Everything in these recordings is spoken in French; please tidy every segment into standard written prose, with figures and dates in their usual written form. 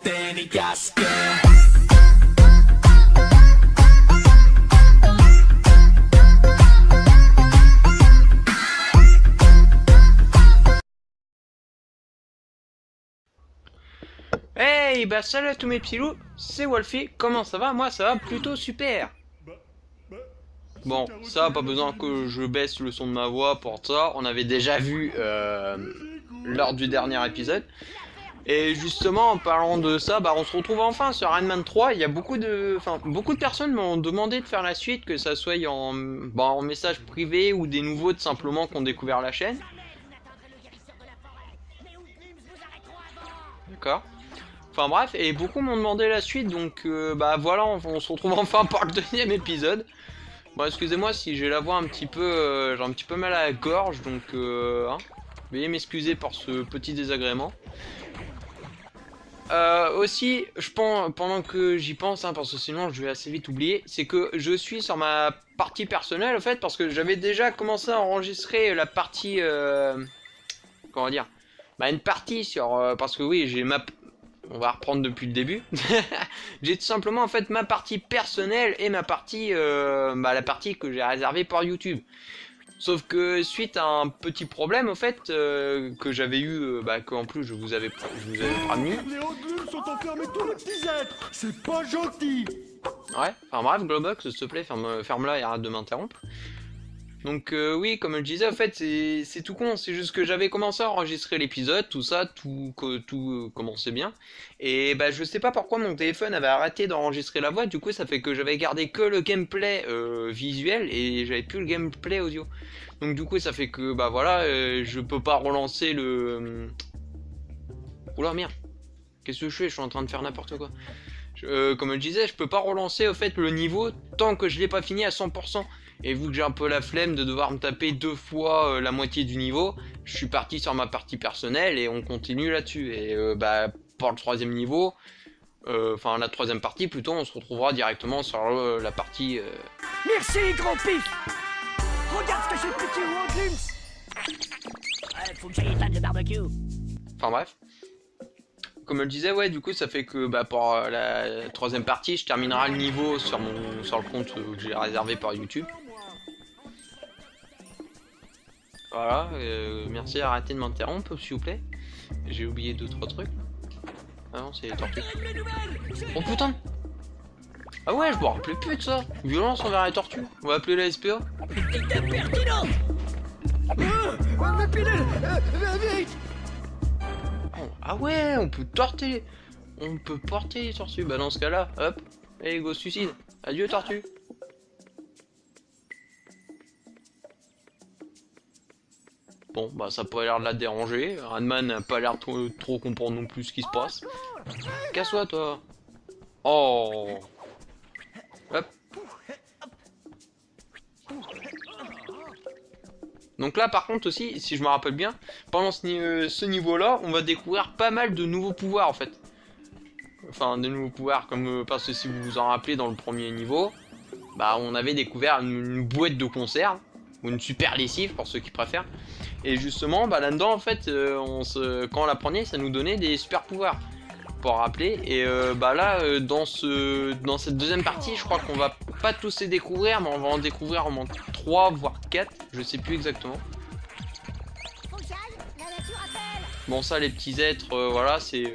técnicas que... Hey, bah salut à tous mes petits loups, c'est Wolfie, comment ça va? Moi ça va plutôt super. Bon, ça, pas besoin que je baisse le son de ma voix pour ça, on avait déjà vu lors du dernier épisode. Et justement, en parlant de ça, bah on se retrouve enfin sur Iron Man 3, il y a beaucoup de personnes m'ont demandé de faire la suite, que ça soit en message privé ou des nouveaux simplement qui ont découvert la chaîne. D'accord. Enfin bref, et beaucoup m'ont demandé la suite, donc bah voilà, on se retrouve enfin pour le deuxième épisode. Bon, excusez-moi si j'ai la voix un petit peu, j'ai un petit peu mal à la gorge, donc veuillez m'excuser pour ce petit désagrément. Aussi, je pense, pendant que j'y pense, parce que sinon je vais assez vite oublier, c'est que je suis sur ma partie personnelle, en fait, parce que j'avais déjà commencé à enregistrer la partie, comment dire, bah une partie sur, parce que oui, j'ai ma... On va reprendre depuis le début. J'ai tout simplement en fait ma partie personnelle et ma partie, la partie que j'ai réservée pour YouTube. Sauf que suite à un petit problème en fait que j'avais eu, qu'en plus je vous avais prévenu. Les Hoglums sont enfermés tous les petits êtres. C'est pas gentil. Ouais. Enfin bref, Globox, s'il te plaît, ferme-la et arrête de m'interrompre. Donc oui, comme je disais, en fait, c'est tout con, c'est juste que j'avais commencé à enregistrer l'épisode, tout ça, tout commençait bien, et bah je sais pas pourquoi mon téléphone avait arrêté d'enregistrer la voix, du coup ça fait que j'avais gardé que le gameplay visuel, et j'avais plus le gameplay audio. Donc du coup ça fait que, bah voilà, je peux pas relancer le... Oula merde, qu'est-ce que je fais? Je suis en train de faire n'importe quoi. Comme je disais, je peux pas relancer au fait le niveau tant que je l'ai pas fini à 100%. Et vu que j'ai un peu la flemme de devoir me taper 2 fois la moitié du niveau, je suis parti sur ma partie personnelle et on continue là-dessus. Et pour le 3e niveau, enfin la 3e partie plutôt, on se retrouvera directement sur la partie... Merci, grand pif. Regarde ce que j'ai piqué aux Hoglums. Faut que j'aille éteindre le barbecue. Enfin bref. Comme je le disais, ouais, du coup ça fait que pour la 3e partie, je terminerai le niveau sur le compte que j'ai réservé par YouTube. Voilà, merci, arrêtez de m'interrompre s'il vous plaît. J'ai oublié 2-3 trucs. Ah non, c'est les tortues. Oh putain! Ah ouais, je me rappelais plus de ça! Violence envers les tortues. On va appeler la SPA. Vite. Ah ouais, on peut porter les tortues. Bah dans ce cas-là, hop, allez go suicide. Adieu tortue. Bon, bah ça pourrait l'air de la déranger. Radman n'a pas l'air trop comprendre non plus ce qui se passe. Casse-toi toi. Oh. Hop. Donc là par contre aussi, si je me rappelle bien, pendant ce niveau-là, on va découvrir pas mal de nouveaux pouvoirs en fait. Enfin, de nouveaux pouvoirs, comme parce que si vous vous en rappelez dans le premier niveau, bah on avait découvert une boîte de conserve, ou une super lessive pour ceux qui préfèrent. Et justement, bah là-dedans en fait, quand on la prenait, ça nous donnait des super pouvoirs. Pour rappeler, et là dans cette 2e partie, je crois qu'on va pas tous les découvrir, mais on va en découvrir au moins 3 voire 4, je sais plus exactement. Bon ça, les petits êtres, voilà, c'est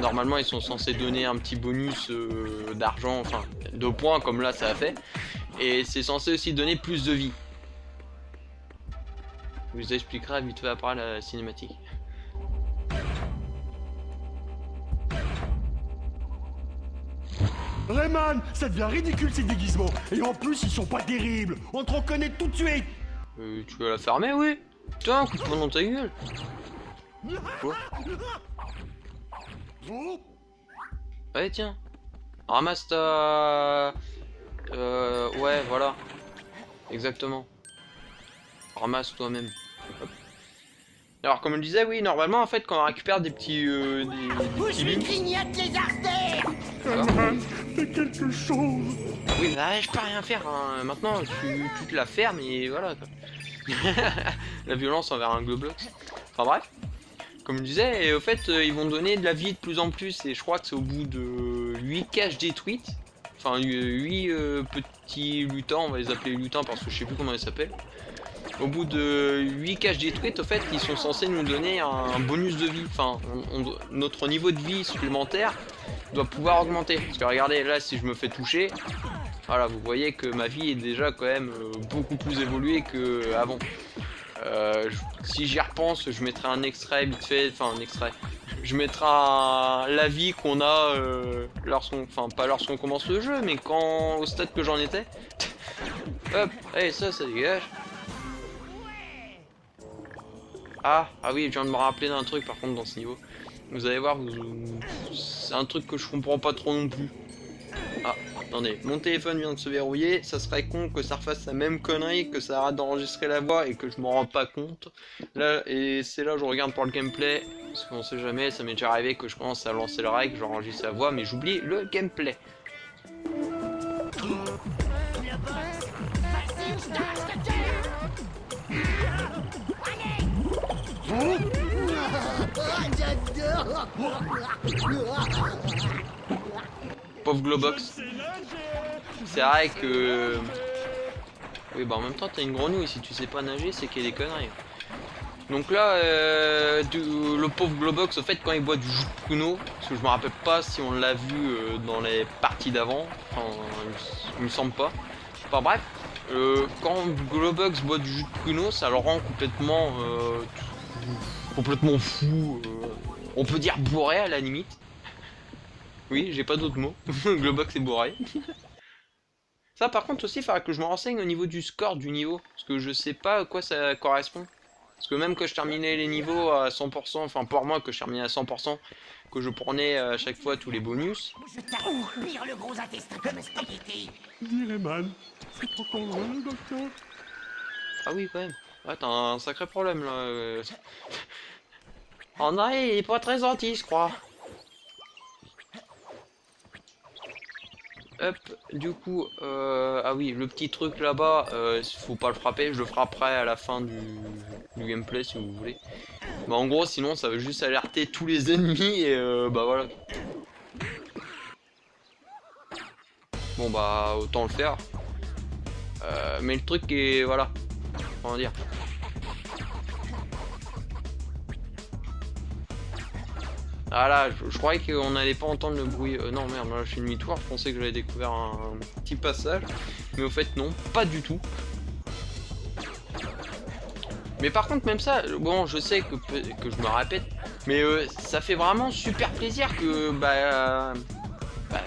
normalement ils sont censés donner un petit bonus d'argent, enfin de points comme là ça a fait, et c'est censé aussi donner plus de vie. Je vous expliquerai vite fait après la cinématique. Rayman, ça devient ridicule ces déguisements. Et en plus, ils sont pas terribles. On te reconnaît tout de suite. Tu veux la fermer, oui? Putain, coup de poing dans ta gueule. Quoi? Allez, tiens. Ramasse ta... ouais, voilà. Exactement. Ramasse toi-même. Alors, comme je le disais, oui, normalement, en fait, quand on récupère des petits... des petits bins... Clignote les artères. Fais quelque chose. Oui, bah, je peux rien faire, hein. Maintenant, tu te la fermes et voilà, quoi. La violence envers un Globlox. Enfin, bref. comme je disais, et au fait, ils vont donner de la vie de plus en plus, et je crois que c'est au bout de 8 caches détruites, enfin 8 petits lutins, on va les appeler lutins parce que je sais plus comment ils s'appellent. Au bout de 8 caches détruites, au fait, ils sont censés nous donner un bonus de vie, enfin, notre niveau de vie supplémentaire doit pouvoir augmenter. Parce que regardez, là, si je me fais toucher, voilà, vous voyez que ma vie est déjà quand même beaucoup plus évoluée qu'avant. Si j'y repense, je mettrai un extrait vite fait, enfin un extrait. Je mettrai la vie qu'on a enfin pas lorsqu'on commence le jeu, mais quand au stade que j'en étais. Hop, allez ça dégage. Ah oui, je viens de me rappeler d'un truc par contre dans ce niveau. Vous allez voir, c'est un truc que je comprends pas trop non plus. Ah, attendez, mon téléphone vient de se verrouiller, ça serait con que ça refasse la même connerie, que ça arrête d'enregistrer la voix et que je m'en rends pas compte. Là, et c'est là où je regarde pour le gameplay, parce qu'on sait jamais, ça m'est déjà arrivé que je commence à lancer le règle, j'enregistre la voix, mais j'oublie le gameplay. Pauvre Globox. C'est vrai que... Oui bah en même temps t'as une grenouille, si tu sais pas nager c'est qu'il y a des conneries. Donc là, le pauvre Globox, au fait quand il boit du jus de pruneau, parce que je me rappelle pas si on l'a vu dans les parties d'avant, enfin il me semble pas. Enfin bref, quand Globox boit du jus de pruneau, ça le rend complètement fou, on peut dire bourré à la limite. Oui, j'ai pas d'autres mots. Globox est bourré. Ça par contre aussi, il faudra que je me renseigne au niveau du score du niveau, parce que je sais pas à quoi ça correspond. Parce que même que je terminais les niveaux à 100%, enfin pour moi que je terminais à 100%, que je prenais à chaque fois tous les bonus. Je t'aspire le gros intestin comme spaghetti. Dis Rayman, c'est encore loin le docteur? Ah oui quand même. Ouais, t'as un sacré problème là. André, il est pas très gentil, je crois. Hop, du coup, ah oui, le petit truc là-bas, faut pas le frapper, je le frapperai à la fin du gameplay si vous voulez. Bah en gros, sinon ça va juste alerter tous les ennemis et bah voilà. Bon bah autant le faire. Mais le truc est, voilà, comment dire. Ah là, je croyais qu'on n'allait pas entendre le bruit. Non merde, là je fais demi-tour, je pensais que j'avais découvert un petit passage. Mais au fait non, pas du tout. Mais par contre même ça, bon je sais que je me répète, mais ça fait vraiment super plaisir que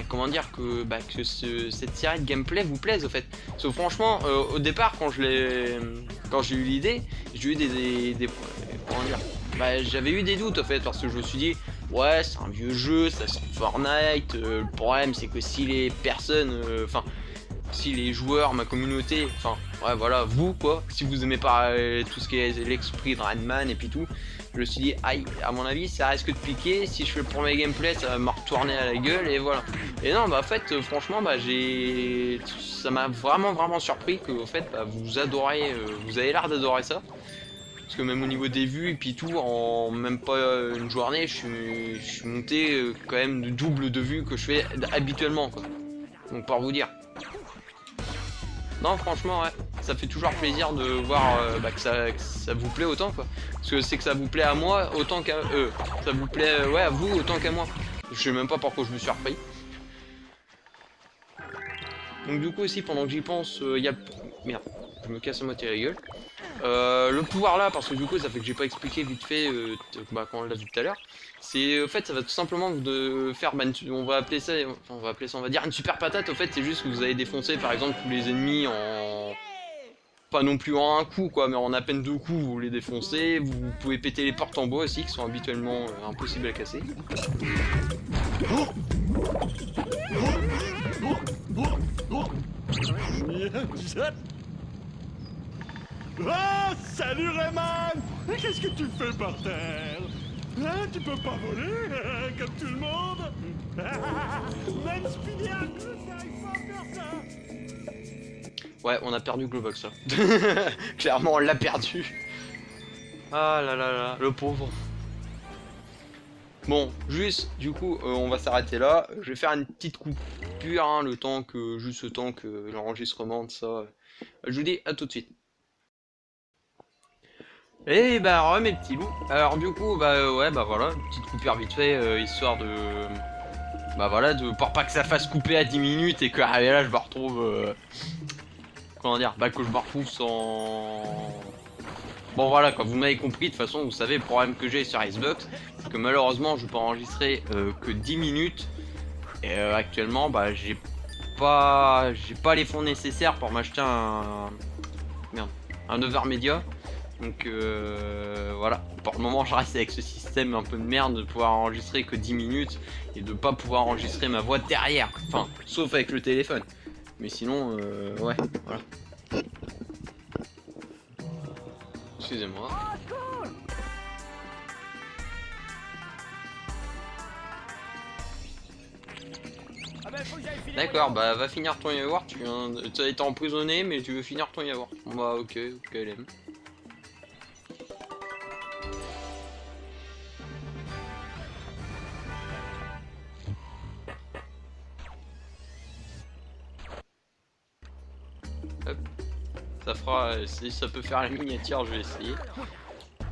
comment dire que cette série de gameplay vous plaise au fait. Parce que franchement, au départ quand j'ai eu l'idée, j'ai eu des comment dire, j'avais eu des doutes au fait parce que je me suis dit ouais c'est un vieux jeu, ça sort Fortnite, le problème c'est que si les personnes, si les joueurs, ma communauté, enfin ouais voilà vous quoi, si vous aimez pas tout ce qui est l'esprit de Rayman et puis tout, je me suis dit aïe, à mon avis ça risque de piquer, si je fais le premier gameplay ça va me retourner à la gueule et voilà. Et non bah en fait franchement ça m'a vraiment surpris que au fait vous adorez, vous avez l'air d'adorer ça. Parce que même au niveau des vues et puis tout, en même pas une journée, je suis monté quand même de double de vues que je fais habituellement quoi. Donc pour vous dire. Non franchement ouais, ça fait toujours plaisir de voir que ça vous plaît autant quoi. Parce que c'est que ça vous plaît à moi autant qu'à ça vous plaît ouais à vous autant qu'à moi. Je sais même pas pourquoi je me suis repris. Donc du coup aussi pendant que j'y pense, il y a... Merde, je me casse à moitié la gueule. Le pouvoir là, parce que du coup ça fait que j'ai pas expliqué vite fait quand on l'a vu tout à l'heure. C'est au fait ça va tout simplement vous faire, on va appeler ça, on va dire une super patate. Au fait c'est juste que vous allez défoncer par exemple tous les ennemis en... Pas non plus en un coup quoi, mais en à peine deux coups vous les défoncez. Vous pouvez péter les portes en bois aussi qui sont habituellement impossibles à casser. Ah, salut Rayman! Qu'est-ce que tu fais par terre? Hein, tu peux pas voler comme tout le monde? Même Spiderman, ça arrive pas à faire ça! Ouais, on a perdu Globox là. Clairement, on l'a perdu. Ah là là là, le pauvre. Bon, juste, du coup, on va s'arrêter là. Je vais faire une petite coupure, hein, juste le temps que l'enregistrement de ça. Je vous dis à tout de suite. Et bah, mes petits loups. Alors, du coup, ouais, bah voilà, une petite coupure vite fait, histoire de. Bah voilà, pour pas que ça fasse couper à 10 minutes et que là, je me retrouve. Comment dire? Bah, que je me retrouve sans. Bon voilà, quand vous m'avez compris, de toute façon, vous savez le problème que j'ai sur Xbox, c'est que malheureusement, je peux enregistrer que 10 minutes. Et actuellement, bah j'ai pas les fonds nécessaires pour m'acheter un Overmedia. Donc voilà, pour le moment, je reste avec ce système un peu de merde de pouvoir enregistrer que 10 minutes et de pas pouvoir enregistrer ma voix derrière. Enfin, sauf avec le téléphone. Mais sinon, ouais, voilà. Excusez-moi. D'accord, bah va finir ton yaourt, tu as été emprisonné mais tu veux finir ton yaourt. Bah ok, LM. Hop. Ça fera, si ça peut faire la miniature, je vais essayer.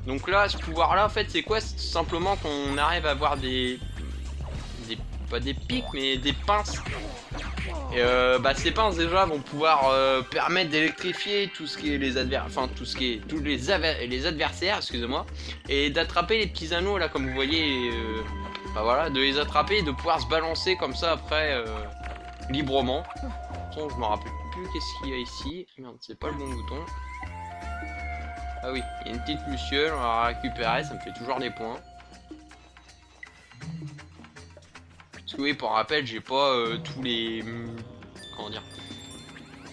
Donc là, ce pouvoir là en fait c'est quoi? C'est tout simplement qu'on arrive à avoir pas des pics mais des pinces. Et bah ces pinces déjà vont pouvoir permettre d'électrifier tout ce qui est les adversaires, excusez-moi, et d'attraper les petits anneaux là comme vous voyez, bah voilà, de les attraper et de pouvoir se balancer comme ça après librement. Bon, je me rappelle plus qu'est-ce qu'il y a ici. Merde, c'est pas le bon bouton. Ah oui, il y a une petite luciole, on va la récupérer, ça me fait toujours des points. Parce que oui, pour rappel, j'ai pas tous les... comment dire?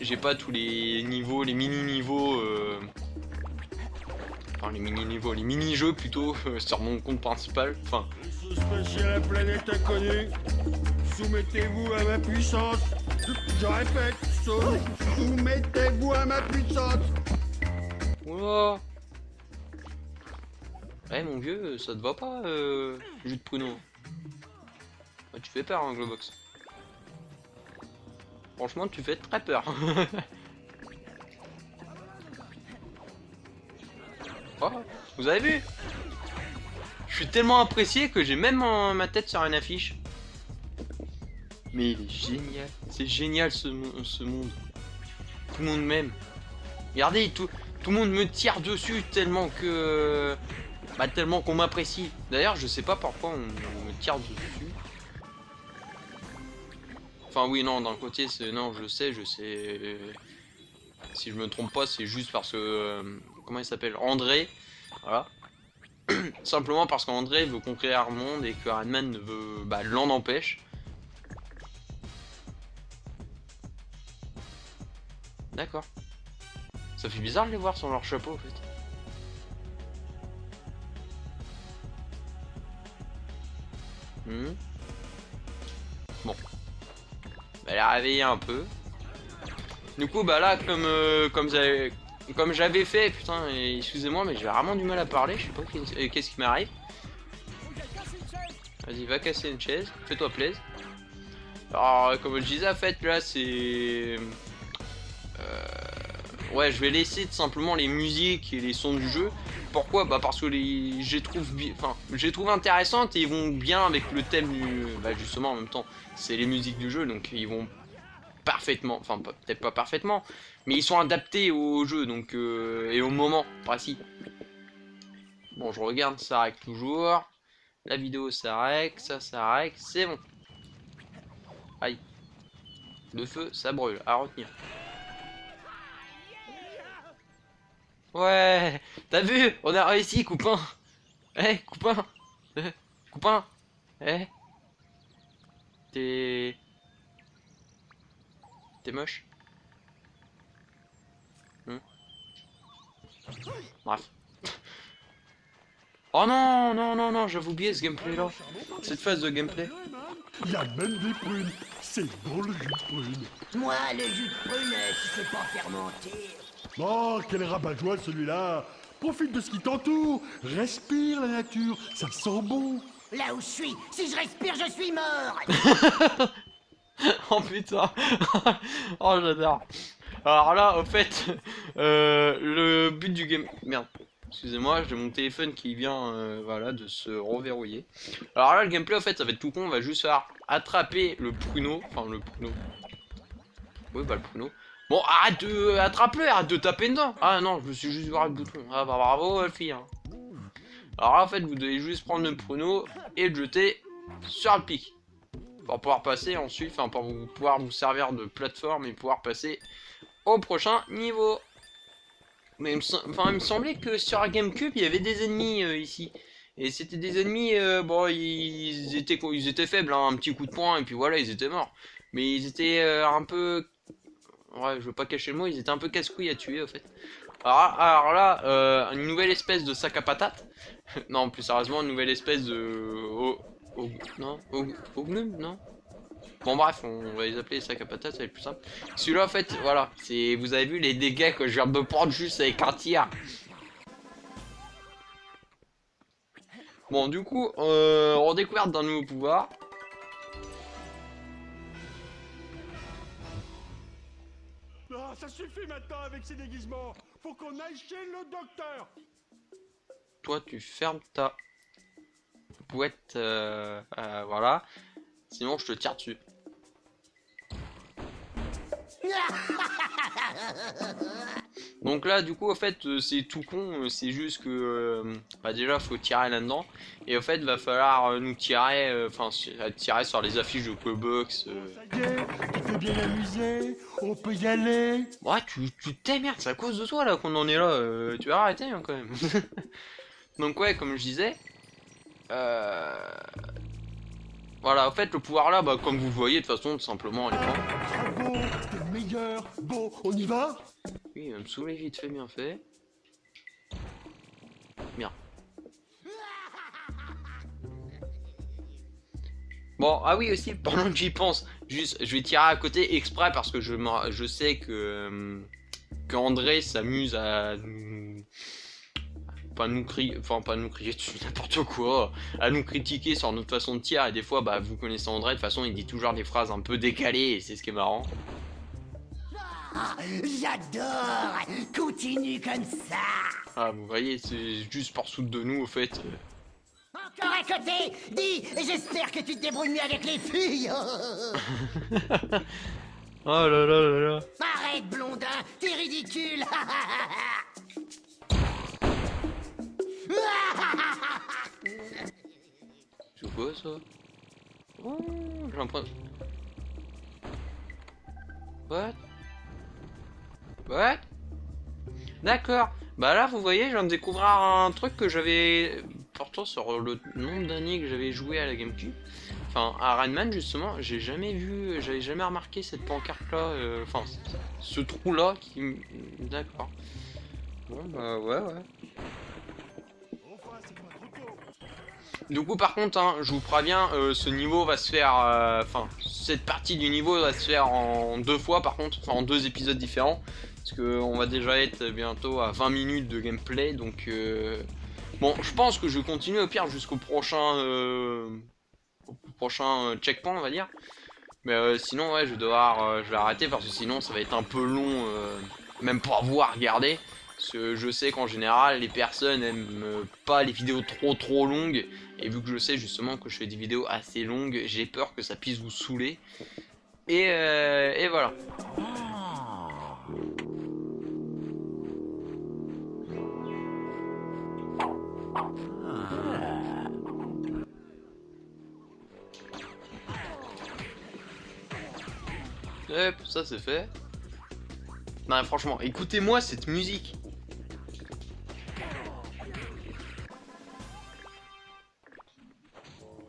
J'ai pas tous les niveaux, les mini-niveaux... Enfin, les mini-niveaux, les mini-jeux plutôt, sur mon compte principal. Enfin... Spatial à la planète inconnue, soumettez-vous à ma puissance. Je répète, soumettez-vous à ma puissance. Oula. Ouais, mon vieux, ça te va pas, jus de pruneau? Ouais, tu fais peur, hein, Globox. Franchement, tu fais très peur. Oh, vous avez vu? Je suis tellement apprécié que j'ai même ma tête sur une affiche. Mais il est génial. C'est génial ce monde. Tout le monde m'aime. Regardez, tout le monde me tire dessus tellement que... Bah tellement qu'on m'apprécie. D'ailleurs, je sais pas pourquoi on me tire dessus. Enfin oui, non, d'un côté, c'est... Non, je sais. Si je me trompe pas, c'est juste parce que... comment il s'appelle? André. Voilà. Simplement parce qu'André veut conquérir le monde et que Iron Man veut... Bah, l'en empêche. D'accord. Ça fait bizarre de les voir sur leur chapeau, en fait. Bon. Elle est réveillée un peu. Du coup, bah là, comme j'avais fait, putain, excusez-moi, mais j'ai vraiment du mal à parler, je sais pas qu'est-ce qui m'arrive. Vas-y, va casser une chaise, fais-toi plaisir. Alors, comme je disais, en fait, là, c'est... ouais, je vais laisser tout simplement les musiques et les sons du jeu. Pourquoi? Bah parce que je les trouve intéressantes et ils vont bien avec le thème du... Bah justement, en même temps, c'est les musiques du jeu, donc ils vont parfaitement, enfin peut-être pas parfaitement, mais ils sont adaptés au jeu, donc et au moment précis. Bon, je regarde, ça règle toujours. La vidéo ça règle, ça règle, c'est bon. Aïe. Le feu, ça brûle, à retenir. Ouais, t'as vu? On a réussi, copain. Eh, copain. Copain. Eh. T'es moche. Bref. Oh non, non, non, non, j'avais oublié ce gameplay là. Cette phase de gameplay. Il y a même des prunes. C'est bon le jus de prune. Moi, le jus de prune, si c'est pas fermenté. Oh, quel rabat-joie celui-là. Profite de ce qui t'entoure. Respire la nature, ça sent bon. Là où je suis, si je respire, je suis mort. Oh putain. Oh j'adore. Alors là, au fait, le but du game... Merde, excusez-moi, j'ai mon téléphone qui vient voilà, de se reverrouiller. Alors là, le gameplay, en fait, ça va être tout con, on va juste faire attraper le pruneau. Enfin, le pruneau. Oui, bah le pruneau. Bon, arrête de... Attrape-le, arrête de taper dedans. Ah non, je me suis juste barré le bouton. Ah bah bravo, la fille. Hein. Alors là, en fait, vous devez juste prendre le pruneau et le jeter sur le pic. Pour pouvoir passer ensuite, enfin, pour pouvoir vous servir de plateforme et pouvoir passer au prochain niveau. Mais il me semblait que sur la GameCube, il y avait des ennemis ici. Et c'était des ennemis, bon, ils étaient faibles, hein, un petit coup de poing, et puis voilà, ils étaient morts. Mais ils étaient un peu... Ouais, je veux pas cacher le mot, ils étaient un peu casse-couilles à tuer, en fait. Alors là, une nouvelle espèce de sac à patates. Non, plus sérieusement, une nouvelle espèce de... non, Ognum, non. Bon bref, on va les appeler les sacs à patates, ça va être plus simple. Celui-là, en fait, voilà, c'est, vous avez vu les dégâts que je viens de prendre juste avec un tir. Bon, du coup, redécouverte d'un nouveau pouvoir. Ah, ça suffit maintenant avec ces déguisements. Faut qu'on aille chez le docteur. Toi, tu fermes ta boîte, voilà. Sinon, je te tire dessus. Donc là, du coup, en fait, c'est tout con. C'est juste que, bah déjà, faut tirer là-dedans. Et en fait, va falloir nous tirer, enfin, tirer sur les affiches de Cowbox. Ça y est, tu t'es bien amusé. On peut y aller. Ouais, tu t'émerdes, c'est à cause de toi là qu'on en est là. Tu vas arrêter hein, quand même. Donc ouais, comme je disais, voilà, en fait, le pouvoir là, bah, comme vous voyez, de toute façon, tout simplement, à l'écran. Bravo, t'es le meilleur. Bon, on y va? Oui, il va me saouler vite fait, bien fait. Bien. Bon, ah oui, aussi, pendant que j'y pense, juste, je vais tirer à côté exprès parce que je sais que André s'amuse à nous... pas nous crier, enfin pas nous crier dessus, n'importe quoi, à nous critiquer sur notre façon de tirer, et des fois, bah, vous connaissez André, de toute façon, il dit toujours des phrases un peu décalées, et c'est ce qui est marrant. Ah, j'adore. Continue comme ça. Ah, vous voyez, c'est juste par sous de nous, au fait. Encore à côté. Dis, j'espère que tu te débrouilles mieux avec les filles. Oh là là là là. Arrête, blondin, t'es ridicule. C'est quoi ça? Oh, j'ai l'impression... What? What? D'accord. Bah là, vous voyez, je viens de découvrir un truc que j'avais... Pourtant, sur le nombre d'années que j'avais joué à la GameCube, enfin, à Rayman, justement, j'ai jamais vu... J'avais jamais remarqué cette pancarte-là, enfin, ce trou-là qui... D'accord. Bon, bah ouais, ouais. Enfin, c'est pas trop tôt. Du coup, par contre, hein, je vous préviens, ce niveau va se faire, enfin, cette partie du niveau va se faire en 2 fois, par contre, enfin en 2 épisodes différents, parce que on va déjà être bientôt à 20 minutes de gameplay, donc bon, je pense que je vais continuer au pire jusqu'au prochain, checkpoint, on va dire, mais sinon, ouais, je vais devoir, je vais arrêter parce que sinon, ça va être un peu long, même pour avoir regardé. Parce que je sais qu'en général les personnes aiment pas les vidéos trop longues. Et vu que je sais justement que je fais des vidéos assez longues, j'ai peur que ça puisse vous saouler. Et voilà. Hop, ça c'est fait. Non franchement, écoutez-moi cette musique.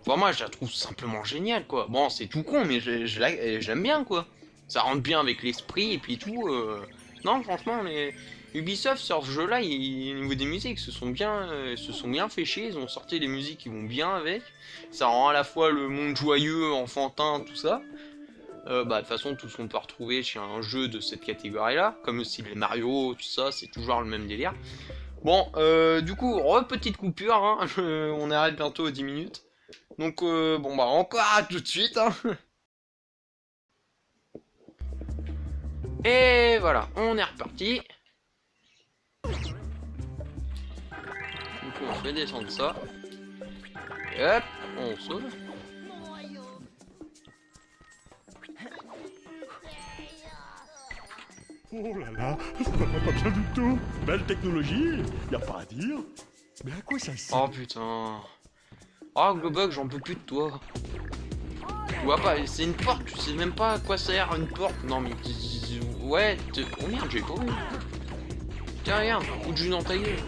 Enfin, moi je la trouve simplement géniale quoi. Bon c'est tout con mais j'aime bien quoi. Ça rentre bien avec l'esprit et puis tout. Non franchement les Ubisoft sur ce jeu là, au niveau des musiques se sont bien fait chier. Ils ont sorti des musiques qui vont bien avec. Ça rend à la fois le monde joyeux, enfantin, tout ça. Bah de toute façon tout ce qu'on peut retrouver chez un jeu de cette catégorie là. Comme aussi les Mario, tout ça, c'est toujours le même délire. Bon du coup, petite coupure, hein. On arrête bientôt aux 10 minutes. Donc bon bah encore à tout de suite hein. Et voilà, on est reparti. Du coup on fait descendre ça. Et hop, on sauve. Oh là là, ça va pas bien du tout. Belle technologie, y a pas à dire. Mais à quoi ça sert? Oh putain. Oh Glowbug, j'en peux plus de toi. Tu vois pas, c'est une porte, tu sais même pas à quoi sert une porte. Non mais... Ouais, oh merde, j'ai pas vu. Tiens, regarde, un coup de jus dans ta gueule.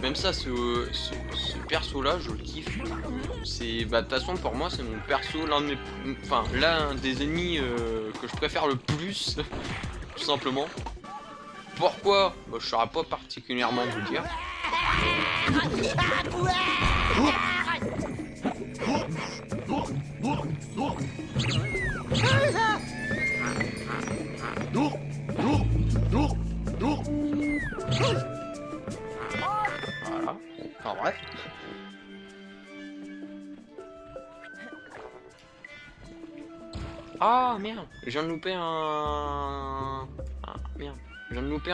Même ça, ce perso là, je le kiffe. C'est, bah de toute façon pour moi c'est mon perso, l'un de mes, enfin l'un des ennemis que je préfère le plus, tout simplement. Pourquoi? Bah, je saurais pas particulièrement vous dire. Voilà. Enfin bref. Ah merde, je viens de louper un... Ah merde, je viens de louper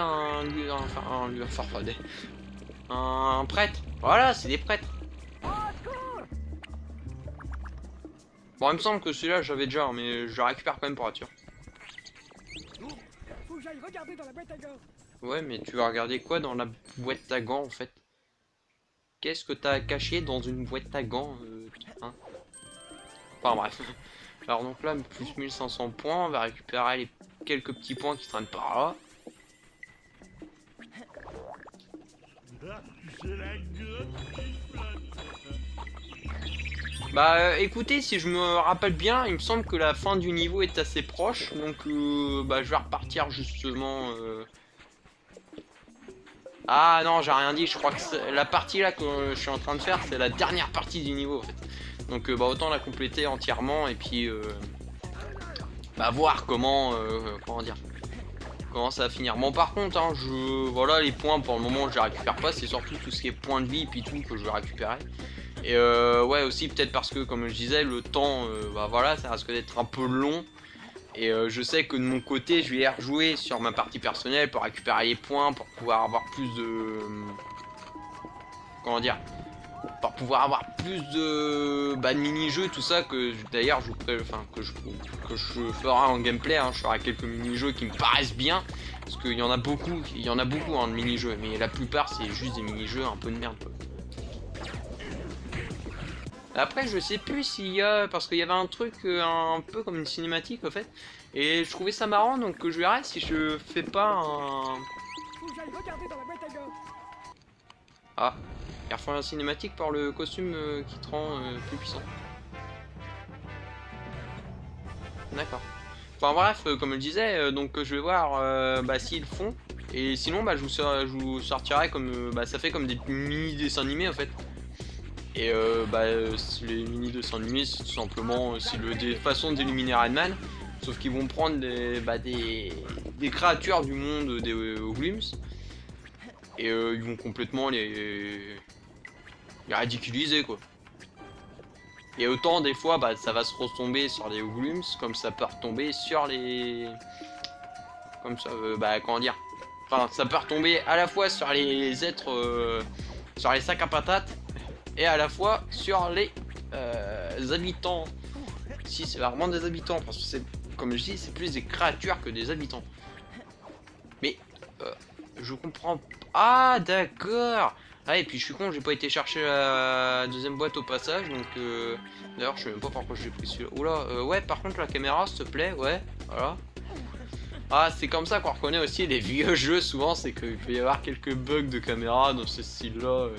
un prêtre. Voilà, c'est des prêtres. Bon, il me semble que celui-là j'avais déjà, mais je le récupère quand même pour être sûr. Faut que j'aille regarder dans la boîte à gants. Ouais, mais tu vas regarder quoi dans la boîte à gants en fait? Qu'est-ce que t'as caché dans une boîte à gants hein? Enfin bref. Alors donc là, plus 1500 points, on va récupérer les quelques petits points qui traînent par là. J'ai la glotte qui flotte. Bah écoutez, si je me rappelle bien, il me semble que la fin du niveau est assez proche, donc bah je vais repartir justement... Ah non, j'ai rien dit, je crois que la partie là que je suis en train de faire, c'est la dernière partie du niveau en fait. Donc bah autant la compléter entièrement et puis bah voir comment comment dire, comment ça va finir. Bon par contre hein, voilà, les points pour le moment je les récupère pas, c'est surtout tout ce qui est points de vie et puis tout que je vais récupérer. Et ouais aussi peut-être parce que comme je disais le temps bah voilà, ça risque d'être un peu long. Et je sais que de mon côté je vais rejouer sur ma partie personnelle pour récupérer les points, pour pouvoir avoir plus de... Comment dire, pour pouvoir avoir plus de, bah, de mini-jeux, tout ça, que d'ailleurs je ferai en gameplay, hein. Je ferai quelques mini-jeux qui me paraissent bien, parce qu'il y en a beaucoup, hein, de mini-jeux, mais la plupart c'est juste des mini-jeux un peu de merde quoi. Après je sais plus s'il y a, parce qu'il y avait un truc un peu comme une cinématique en fait, et je trouvais ça marrant, donc je verrai si je fais pas un... Faut que j'aille regarder dans la boîte à gants. Ah, il refait un cinématique pour le costume qui te rend plus puissant. D'accord. Enfin bref, comme je le disais, donc je vais voir bah, s'ils le font, et sinon bah, je vous sortirai comme... bah, ça fait comme des mini dessins animés en fait. Et bah, les mini dessins animés c'est tout simplement c'est des façons d'éliminer Redman, sauf qu'ils vont prendre des créatures du monde des Glims et ils vont complètement les ridiculiser quoi. Et autant des fois bah, ça va se retomber sur les Glims comme ça peut retomber sur les... Comme ça, bah comment dire, enfin ça peut retomber à la fois sur les êtres, sur les sacs à patates, et à la fois sur les habitants. Si c'est vraiment des habitants, parce que c'est, comme je dis, c'est plus des créatures que des habitants. Mais je comprends. Ah d'accord. Ah et puis je suis con, j'ai pas été chercher la deuxième boîte au passage, donc d'ailleurs je sais même pas pourquoi j'ai pris celui-là. Oula, ouais par contre la caméra s'il te plaît, ouais, voilà. Ah c'est comme ça qu'on reconnaît aussi les vieux jeux souvent, c'est qu'il peut y avoir quelques bugs de caméra dans ce style-là.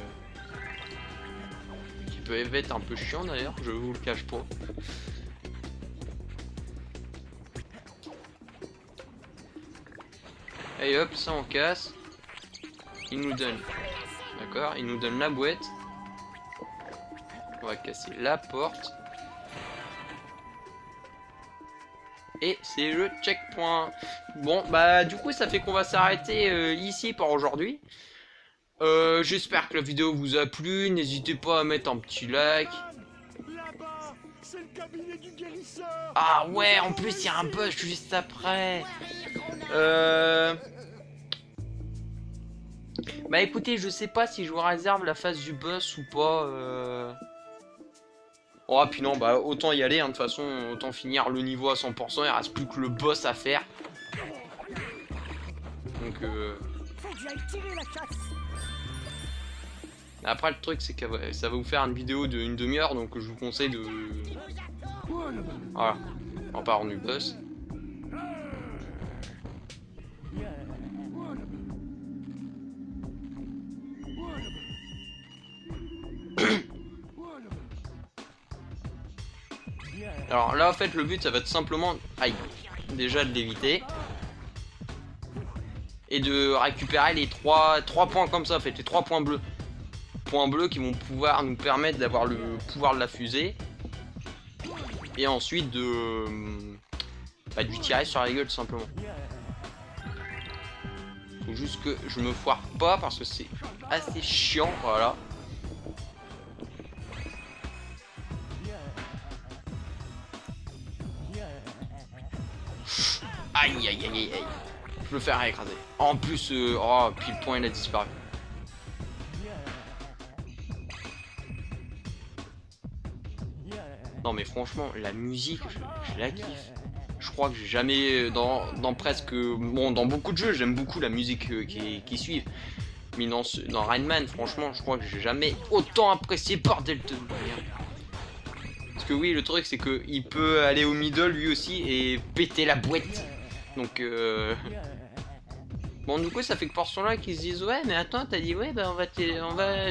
Peut être un peu chiant d'ailleurs, je vous le cache pas. Et hop, ça on casse. Il nous donne. D'accord, il nous donne la boîte. On va casser la porte. Et c'est le checkpoint. Bon, bah du coup ça fait qu'on va s'arrêter ici pour aujourd'hui. J'espère que la vidéo vous a plu. N'hésitez pas à mettre un petit like. Là-bas, c'est le cabinet du guérisseur. Ah ouais, en plus il y a un boss juste après. Bah écoutez, je sais pas si je vous réserve la phase du boss ou pas. Oh, puis non, bah autant y aller, hein, de toute façon, autant finir le niveau à 100%, il reste plus que le boss à faire. Donc Faut que j'aille tirer la chasse. après le truc c'est que ça va vous faire une vidéo d'une demi-heure, donc je vous conseille de... Voilà, on part du boss. Alors là en fait le but ça va être simplement, aïe, déjà de l'éviter. Et de récupérer les 3 points comme ça en fait, les 3 points bleus. Points bleus qui vont pouvoir nous permettre d'avoir le pouvoir de la fusée. Et ensuite de lui tirer sur la gueule tout simplement. Faut juste que je me foire pas parce que c'est assez chiant, voilà. Aïe aïe aïe aïe aïe. Je le faire écraser. En plus, oh, puis le point il a disparu. Non mais franchement, la musique, je la kiffe. Je crois que j'ai jamais, dans presque... Bon, dans beaucoup de jeux, j'aime beaucoup la musique qui suivent. Mais dans Rayman, franchement, je crois que j'ai jamais autant apprécié, bordel de merde. Parce que oui, le truc, c'est qu'il peut aller au middle lui aussi et péter la boîte. Donc, bon, du coup, ça fait que pour ceux-là qui se disent ouais, mais attends, t'as dit ouais, bah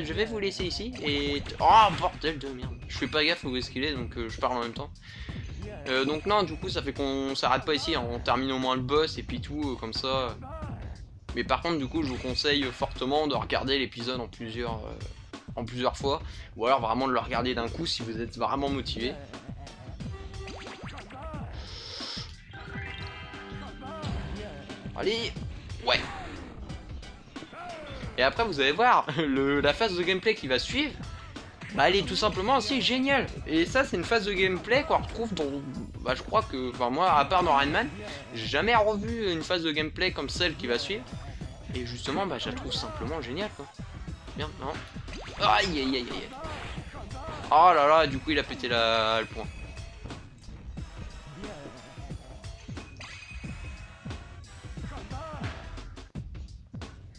je vais vous laisser ici. Et oh bordel de merde, je fais pas gaffe où est-ce qu'il est, donc je parle en même temps. Donc non, du coup, ça fait qu'on s'arrête pas ici, hein. On termine au moins le boss et puis tout comme ça. Mais par contre, du coup, je vous conseille fortement de regarder l'épisode en plusieurs fois, ou alors vraiment de le regarder d'un coup si vous êtes vraiment motivé. Allez, ouais. Et après vous allez voir, la phase de gameplay qui va suivre, bah elle est tout simplement assez géniale. Et ça c'est une phase de gameplay qu'on retrouve dans... Bah je crois que, enfin moi, à part dans Rayman, j'ai jamais revu une phase de gameplay comme celle qui va suivre. Et justement, bah je la trouve simplement géniale quoi. Bien, non. Aïe aïe aïe aïe. Oh là là, du coup il a pété le point.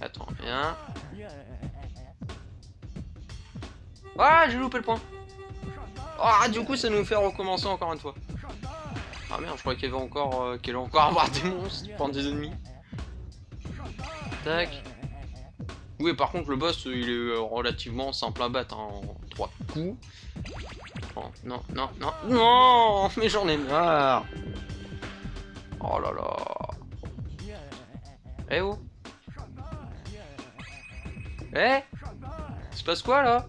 Attends, bien. Ah, j'ai loupé le point. Ah, du coup, ça nous fait recommencer encore une fois. Ah merde, je crois qu'il y avait encore, qu'il allait encore avoir des monstres, prendre des ennemis. Tac. Oui, par contre, le boss, il est relativement simple à battre, hein, en 3 coups. Oh, non, non, non, non, mais j'en ai marre. Oh là là. Eh oh. Eh, il se passe quoi là?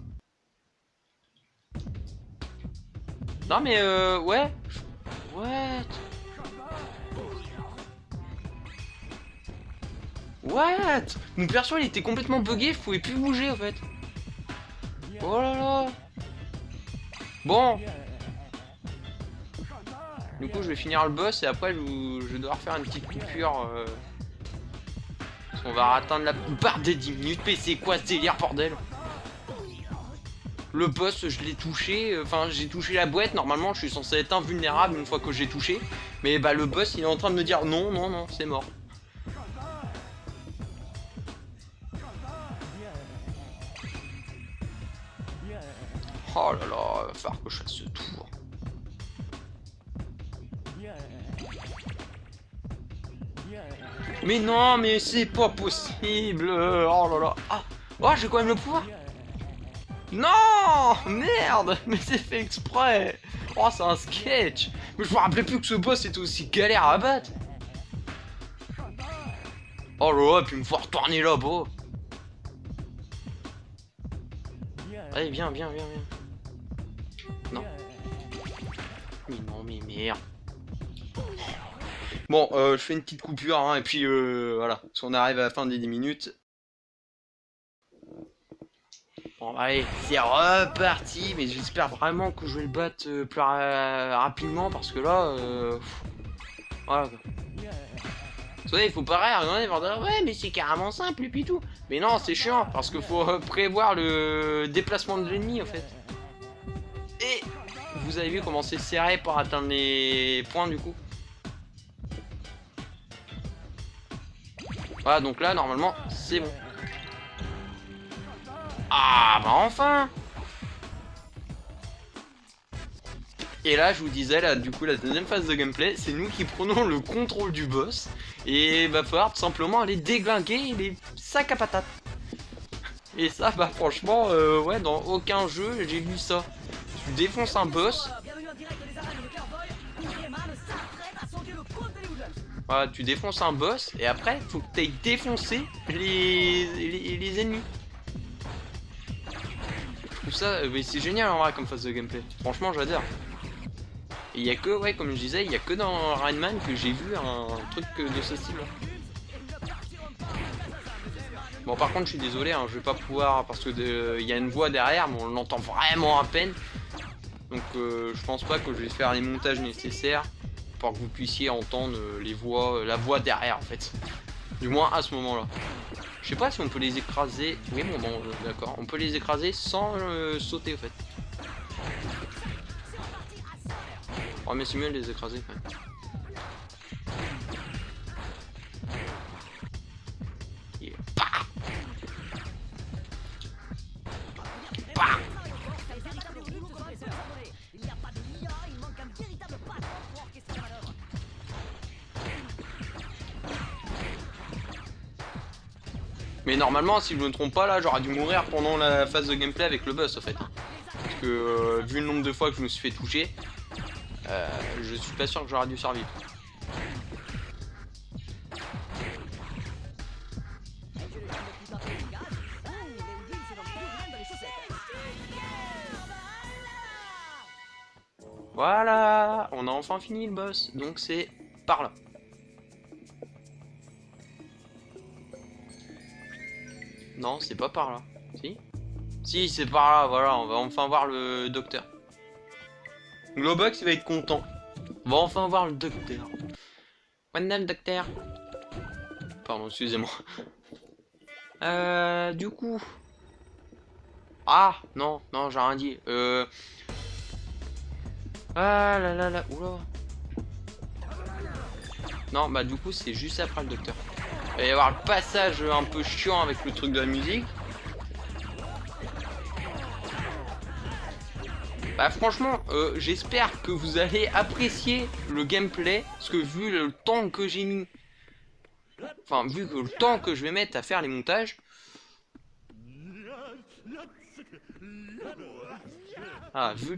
Non mais ouais. What? What? Mon perso il était complètement bugué, je pouvais plus bouger en fait. Oh là là. Bon. Du coup je vais finir le boss et après je vais devoir faire une petite coupure. On va atteindre la barre des 10 minutes. Mais c'est quoi ce délire bordel? Le boss je l'ai touché. Enfin j'ai touché la boîte. Normalement je suis censé être invulnérable une fois que j'ai touché. Mais bah le boss il est en train de me dire non non non c'est mort. Oh là là, il va falloir que je fasse ce tour. Mais non, mais c'est pas possible. Oh là là. Ah, oh, j'ai quand même le pouvoir. Non, merde, mais c'est fait exprès. Oh, c'est un sketch. Mais je me rappelais plus que ce boss était aussi galère à battre. Oh là là, puis me faut retourner là-bas. Allez, viens, viens, viens, viens. Non. Mais non, mais merde. Bon, je fais une petite coupure, hein, et puis voilà, parce qu'on arrive à la fin des 10 minutes. Bon, allez, c'est reparti, mais j'espère vraiment que je vais le battre plus rapidement, parce que là, voilà. Vous savez, il faut pas regarder, dire, ouais, mais c'est carrément simple, et puis tout. Mais non, c'est chiant, parce qu'il faut prévoir le déplacement de l'ennemi, en fait. Et vous avez vu comment c'est serré pour atteindre les points, du coup. Voilà, donc là, normalement, c'est bon. Ah, bah enfin! Et là, je vous disais, là, du coup, la deuxième phase de gameplay, c'est nous qui prenons le contrôle du boss. Et va falloir tout simplement aller déglinguer les sacs à patates. Et ça, bah franchement, ouais, dans aucun jeu, j'ai vu ça. Tu défonces un boss. Voilà, tu défonces un boss, et après, faut que tu ailles défoncer les ennemis. Je trouve ça, c'est génial en vrai comme phase de gameplay. Franchement, j'adore. Et il y a que, ouais, comme je disais, il y a que dans Rainman que j'ai vu un truc de ce style. Bon, par contre, je suis désolé, hein, je vais pas pouvoir, parce que il y a une voix derrière, mais on l'entend vraiment à peine. Donc, je pense pas que je vais faire les montages nécessaires pour que vous puissiez entendre les voix, la voix derrière en fait. Du moins à ce moment-là. Je sais pas si on peut les écraser. Oui, bon, d'accord. On peut les écraser sans sauter, en fait. Oh, mais c'est mieux de les écraser, quand même. Yeah. Bah bah Mais normalement, si je me trompe pas, là, j'aurais dû mourir pendant la phase de gameplay avec le boss, en fait. Parce que, vu le nombre de fois que je me suis fait toucher, je suis pas sûr que j'aurais dû survivre. Voilà, on a enfin fini le boss, donc c'est par là. Non, c'est pas par là. Si? Si, c'est par là, voilà, on va enfin voir le docteur. Globox, il va être content. On va enfin voir le docteur. Maintenant, le docteur. Pardon, excusez-moi. Du coup... Ah, non, non, j'ai rien dit. Ah là là là, oula. Non, bah du coup, c'est juste après le docteur. Il va y avoir le passage un peu chiant avec le truc de la musique. Bah franchement, j'espère que vous allez apprécier le gameplay, parce que vu le temps que j'ai mis, enfin vu que le temps que je vais mettre à faire les montages, ah, vu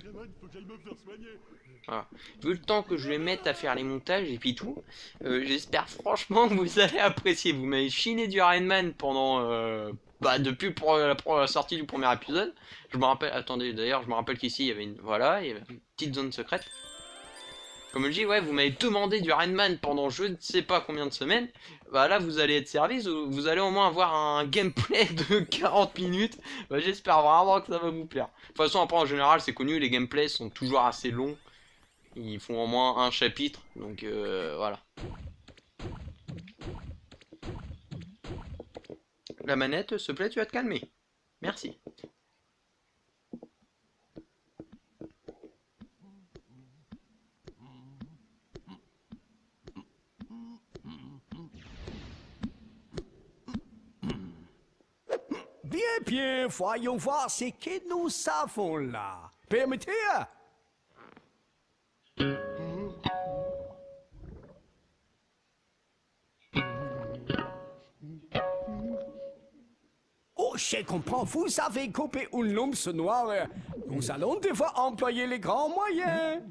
le temps que je vais mettre à faire les montages et puis tout, j'espère franchement que vous allez apprécier. Vous m'avez chiné du Rainman pendant, depuis pour la sortie du premier épisode. Je me rappelle, attendez, d'ailleurs, je me rappelle qu'ici il y avait une, voilà, il y avait une petite zone secrète. Comme je dis, ouais, vous m'avez demandé du Rainman pendant je ne sais pas combien de semaines. Bah là, vous allez être servi, vous allez au moins avoir un gameplay de 40 minutes. Bah, j'espère vraiment que ça va vous plaire. De toute façon, après, en général, c'est connu, les gameplays sont toujours assez longs. Ils font au moins un chapitre, donc voilà. La manette, s'il te plaît, tu vas te calmer. Merci. Bien, bien, voyons voir ce que nous savons là. Permettez? Oh, je comprends, vous avez coupé une lampe noire. Nous allons devoir employer les grands moyens.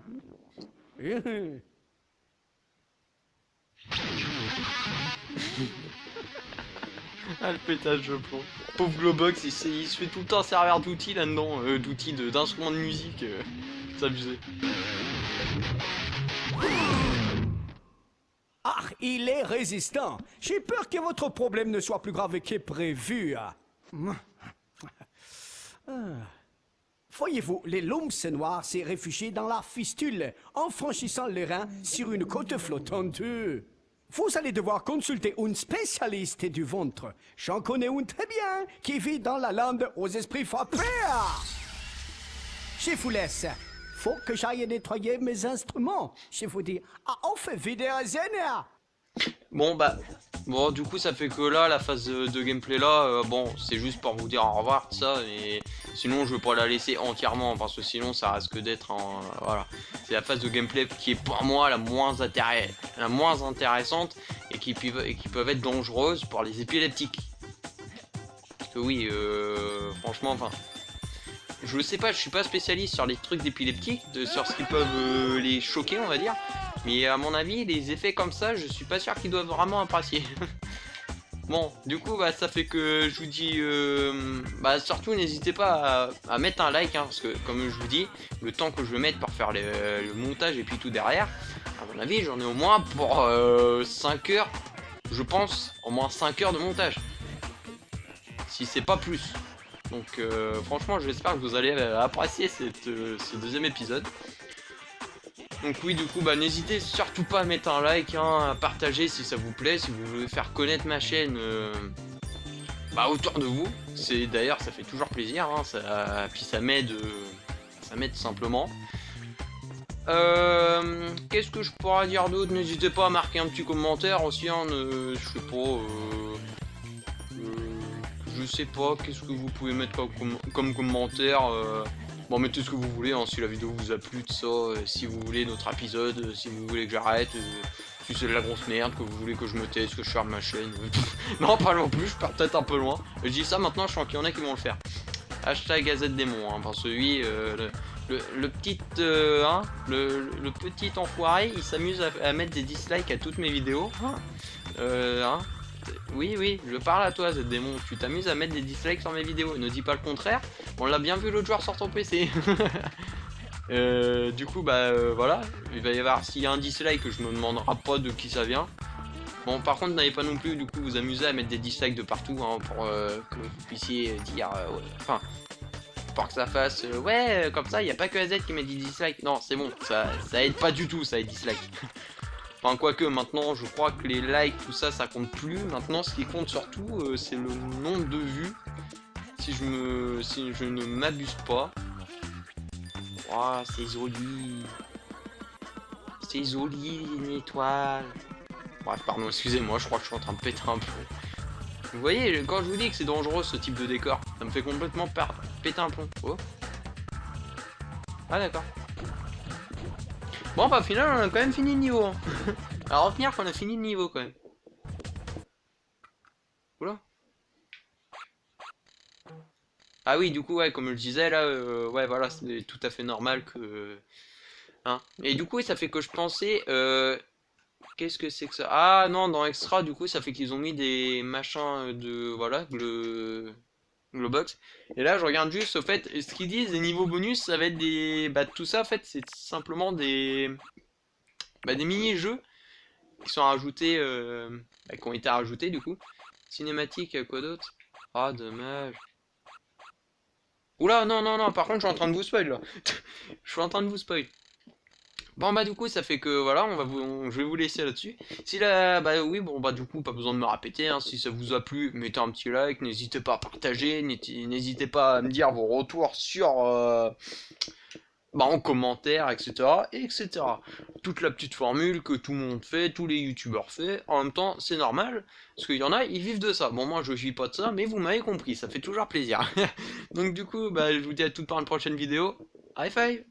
Ah, le pétage de plomb. Pauvre Globox, il se fait tout le temps servir d'outils là-dedans, d'outils d'instruments de musique. C'est abusé. Ah, il est résistant. J'ai peur que votre problème ne soit plus grave que prévu. Voyez-vous, les lumps noirs s'est réfugié dans la fistule en franchissant le Rhin sur une côte flottante. Vous allez devoir consulter un spécialiste du ventre. J'en connais un très bien qui vit dans la lande aux esprits frappés. Je vous laisse. Faut que j'aille nettoyer mes instruments. Je vous dis, auf Wiedersehen. Bon, du coup, ça fait que là, la phase de gameplay là, bon, c'est juste pour vous dire au revoir, tout ça, mais sinon, je vais pas la laisser entièrement, parce que sinon, ça risque d'être en... voilà. C'est la phase de gameplay qui est pour moi la moins intéressante, et qui peuvent être dangereuses pour les épileptiques. Parce que oui, franchement, enfin... Je sais pas, je suis pas spécialiste sur les trucs d'épileptiques, sur ce qui peuvent les choquer, on va dire. Mais à mon avis, les effets comme ça, je suis pas sûr qu'ils doivent vraiment apprécier. Bon, du coup, bah, ça fait que je vous dis... surtout, n'hésitez pas à mettre un like, hein, parce que, comme je vous dis, le temps que je vais mettre pour faire le montage et puis tout derrière, à mon avis, j'en ai au moins pour 5 heures, je pense, au moins 5 heures de montage. Si c'est pas plus. Donc franchement, j'espère que vous allez apprécier ce deuxième épisode. Donc oui, du coup, bah, n'hésitez surtout pas à mettre un like, hein, à partager si ça vous plaît, si vous voulez faire connaître ma chaîne autour de vous. D'ailleurs, ça fait toujours plaisir, hein, puis ça m'aide simplement. Qu'est-ce que je pourrais dire d'autre? N'hésitez pas à marquer un petit commentaire aussi, hein, je sais pas... je sais pas, qu'est-ce que vous pouvez mettre comme commentaire. Bon, mettez ce que vous voulez, hein, si la vidéo vous a plu, tout ça, si vous voulez notre épisode, si vous voulez que j'arrête, si c'est de la grosse merde, que vous voulez que je me taise, que je ferme ma chaîne. Non, pas non plus, je pars peut-être un peu loin. Je dis ça maintenant, je sens qu'il y en a qui vont le faire. Hashtag Gazette Démon, hein, parce que oui, le petit enfoiré, il s'amuse à mettre des dislikes à toutes mes vidéos. Oui, je parle à toi, Z démon. Tu t'amuses à mettre des dislikes sur mes vidéos. Ne dis pas le contraire. On l'a bien vu l'autre jour sur ton PC. Du coup, voilà. Il va y avoir, s'il y a un dislike, je me demanderai pas de qui ça vient. Bon, par contre, n'allez pas non plus, du coup, vous amuser à mettre des dislikes de partout, hein, pour que vous puissiez dire... Enfin, pour que ça fasse... ouais, comme ça, il n'y a pas que AZ qui met des dislikes. Non, c'est bon, ça aide pas du tout, ça, les dislikes. Enfin, quoique, maintenant, je crois que les likes, tout ça, ça compte plus. Maintenant, ce qui compte surtout, c'est le nombre de vues. Si je ne m'abuse pas. Oh, c'est joli. C'est joli, une étoile. Bref, pardon, excusez-moi, je crois que je suis en train de péter un plomb. Vous voyez, quand je vous dis que c'est dangereux, ce type de décor, ça me fait complètement péter un plomb. Oh. Ah, d'accord. Bon, bah, au final, on a quand même fini le niveau. Hein. À retenir qu'on a fini le niveau, quand même. Oula. Ah oui, du coup, ouais, comme je le disais, là, ouais, voilà, c'est tout à fait normal que... Hein. Et du coup, ça fait que je pensais... Qu'est-ce que c'est que ça? Ah, non, dans Extra, du coup, ça fait qu'ils ont mis des machins de... Voilà, Globox. Et là, je regarde juste, au fait, ce qu'ils disent, les niveaux bonus, ça va être des... tout ça, en fait, c'est simplement des mini-jeux qui sont rajoutés, qui ont été rajoutés, du coup. Cinématique, quoi d'autre? Ah, dommage. Oula, non, par contre, je suis en train de vous spoil, là. Je suis en train de vous spoil. Bon, du coup, ça fait que, voilà, je vais vous laisser là-dessus. Si là, oui, bon, du coup, pas besoin de me répéter, hein, si ça vous a plu, mettez un petit like, n'hésitez pas à partager, n'hésitez pas à me dire vos retours sur, en commentaire, etc. Toute la petite formule que tout le monde fait, tous les youtubeurs font, en même temps, c'est normal, parce qu'il y en a, ils vivent de ça. Bon, moi, je vis pas de ça, mais vous m'avez compris, ça fait toujours plaisir. Donc, du coup, je vous dis à toutes pour une prochaine vidéo. High five!